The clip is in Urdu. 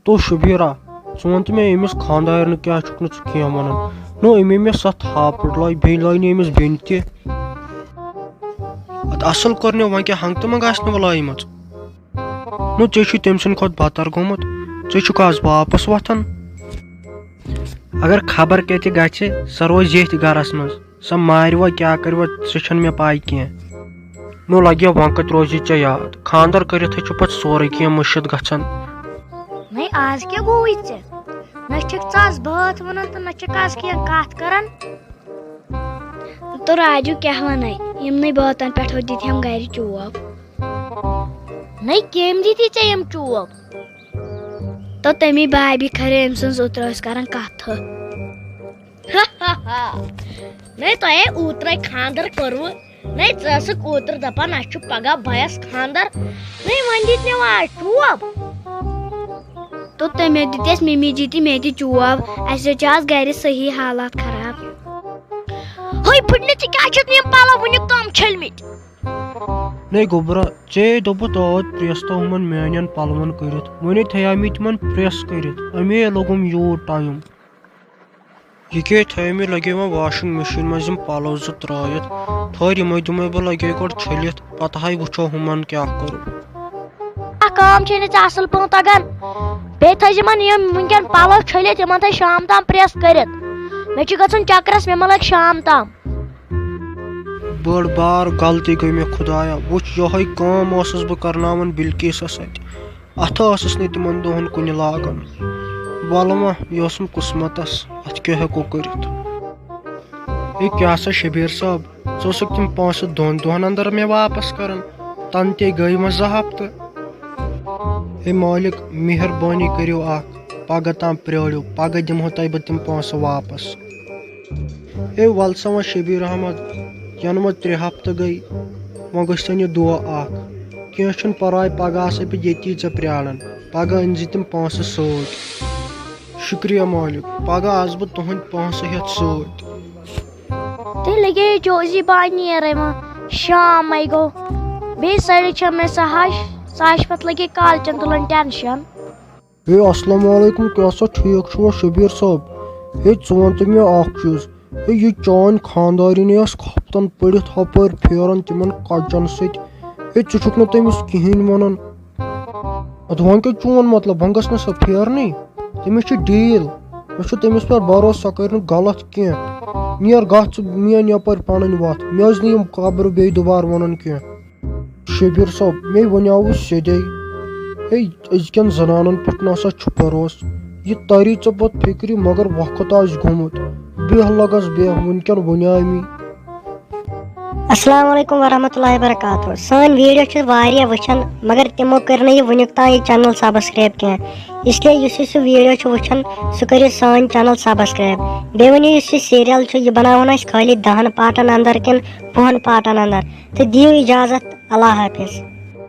تو شبیرہ ژٕ وَن تہٕ مےٚ أمِس خانٛدارنہٕ کیٛاہ چھُکھ نہٕ ژٕ کینٛہہ وَنان نو أمۍ مےٚ سۄ تھاپڑ لاے بیٚیہِ لاے نہٕ أمِس بیٚنہِ تہِ اَدٕ اَصٕل کوٚر نہٕ وۄنۍ کیٛاہ ہنٛگہٕ تہٕ منٛگہٕ آسہِ نہٕ لایمٕژ نو ژےٚ چھُے تٔمۍ سٕنٛدِ کھۄتہٕ بدتر گوٚمُت ژےٚ چھُکھ آز واپس وۄتھان اگر خبر کتہِ گژھِ سۄ روزِ ییٚتھۍ گرس منٛز سۄ مارِوا کیٛاہ کرِوا سُہ چھنہٕ مےٚ پاے کینٛہہ نو لگہِ وۄنکت روزِ ژےٚ یاد خانٛدر کٔرِتھٕے چھُ پتہٕ سورُے کینٛہہ مٔشِد گژھان نہیں آز کیٛاہ گوٚوُے ژےٚ نہ چھکھ ژٕ آز بٲتھ ونان تہٕ نہ چھکھ آز کینٛہہ کتھ کران تو راجو کیٛاہ ونے یِمنٕے بٲتن پٮ۪ٹھ دِتِہم گرِ چوب نہیں کٔمۍ دِتی ژےٚ یِم چوب تو تمی بابی خرے أمۍ سٕنٛز اوترٕ ٲسۍ کران کتھٕ نہیں تۄہے اوترے خانٛدر کوٚروٕ نہیں ژٕ ٲسٕکھ اوترٕ دپان اسہِ چھُ پگاہ بھیَس خانٛدر نہیں وۄنۍ دِتۍ مےٚ آز چوب تو تٔمۍ دِتۍ اَسہِ ممی جی تہِ مےٚ تہِ چوب اَسہِ چھِ آز گرِ صحیح حالات خراب ہے پھٕٹنہِ ژٕ کیٛازِ چھُکھ نہٕ یِم پلو وُنیُک تام چھٔلمٕتۍ نے گوٚبرا ژےٚ دوٚپُتھ اوت پریس تو ہُمن میانٮ۪ن پلون کٔرِتھ وۄنۍ تھٲیے مےٚ تِمن پریس کٔرِتھ اَمے لوٚگُم یوٗت ٹایم یہِ کیٛاہ تھٲے مےٚ لگے وۄنۍ واشنگ مشیٖن منٛز یِم پلو زٕ ترٲیِتھ ٹھٔہر یِمے دِمے بہٕ لگے گۄڈٕ چھٔلِتھ پتہٕ ہاے وٕچھو ہُمن کیٛاہ کوٚر کٲم چھے نہٕ ژےٚ اصل پٲٹھۍ تگان بیٚیہِ تھٲیزِ یِمن یِم وٕنکیٚن پلو چھٔلِتھ یِمن تھٲے شام تام پریس کٔرِتھ مےٚ چھُ گژھُن چکرس مےٚ ما لگہِ شام تام بٔڑ بار غلطی گٔے مےٚ خۄدایا وٕچھ یِہوے کٲم اوسُس بہٕ کرناوان بلکیسس اتھِ اتھٕ ٲسٕس نہٕ تِمن دۄہن کُنہِ لاگان ولہٕ وۄنۍ یہِ اوسُم قٕسمتس اتھ کیٛاہ ہٮ۪کو کٔرِتھ ہے کیٛاہ سا شبیٖر صٲب ژٕ اوسُکھ تِم پونٛسہٕ 2 دۄہن انٛدر مےٚ واپس کران تنہٕ تے گٔے وۄنۍ 2 ہفتہٕ ہے مٲلِک مہربٲنی کٔرِو اکھ پگہہ تام پرٛٲرِو پگہہ دِمہو تۄہہِ بہٕ تِم پونٛسہٕ واپس ہے ول سا وۄنۍ شبیٖر احمد ینہٕ وۄنۍ 3 ہفتہٕ گٔے وۄنۍ گٔژھتن یہِ دۄہ اکھ کینٛہہ چھُنہٕ پرواے پگہہ آسے بہٕ ییٚتی ژےٚ پرٛاران پگہہ أنزِ تِم پونٛسہٕ سۭتۍ شُکریہ مٲلِک پگہہ آسہٕ بہٕ تُہنٛدۍ پونٛسہٕ ہٮ۪تھ سۭتۍ تیٚلہِ لگے جوزی بہٕ نیرے وۄنۍ شامے گوٚو بیٚیہِ سڑِ چھےٚ مےٚ سۄ ہش پتہٕ لگے کالچن تُلن ٹینشن ہے السلام علیکم کیٛاہ سا ٹھیٖک چھُوا شبیٖر صٲب ہے ژٕ وَن تہٕ مےٚ اکھ چیٖز ہے یہِ چٲنۍ خانٛدارِنۍ ٲس ہفتن پٔڑِتھ ہُپٲرۍ پھیران تِمن کچن سۭتۍ ہے ژٕ چھُکھ نہٕ تٔمِس کِہینۍ ونان ادٕ وۄنۍ کیٛاہ چون مطلب وۄنۍ گٔژھ نہٕ سۄ پھیرنٕے تٔمِس چھِ ڈیٖل مےٚ چھُ تٔمِس پٮ۪ٹھ بروسہٕ سۄ کَرِ نہٕ غلط کینٛہہ نیر گژھ ژٕ میٲنۍ یپٲرۍ پنٕنۍ وتھ مےٚ ٲسۍ نہٕ یِم خبرٕ بیٚیہِ دُبارٕ ونان کینٛہہ شبیٖر صٲب مے ونیاوُ سیٚدے ہے أزکٮ۪ن زنانن پٮ۪ٹھ نسا چھُ بروسہٕ یہِ تری ژےٚ پتہٕ فِکرِ مگر وقت آسہِ گوٚمُت بیٚہہ لگس بیٚہہ وٕنکٮ۪ن ونیاے مے السلام علیکم ورحمۃ اللہ وبرکاتہ سٲنۍ ویٖڈیو چھِ واریاہ وٕچھان مگر تِمو کٔر نہٕ یہِ وٕنیُک تام یہِ چینل سبسکرایب کینٛہہ اس لیے یُس یہِ سُہ ویٖڈیو چھُ وٕچھان سُہ کٔرِو سٲنۍ چینل سبسکرایب بیٚیہِ ؤنِو یُس یہِ سیٖریل چھُ یہِ بناوون أسۍ خٲلی 10 پارٹن انٛدر کِنہٕ 5 پارٹن انٛدر تہٕ دِیِو اِجازت اللہ حافظ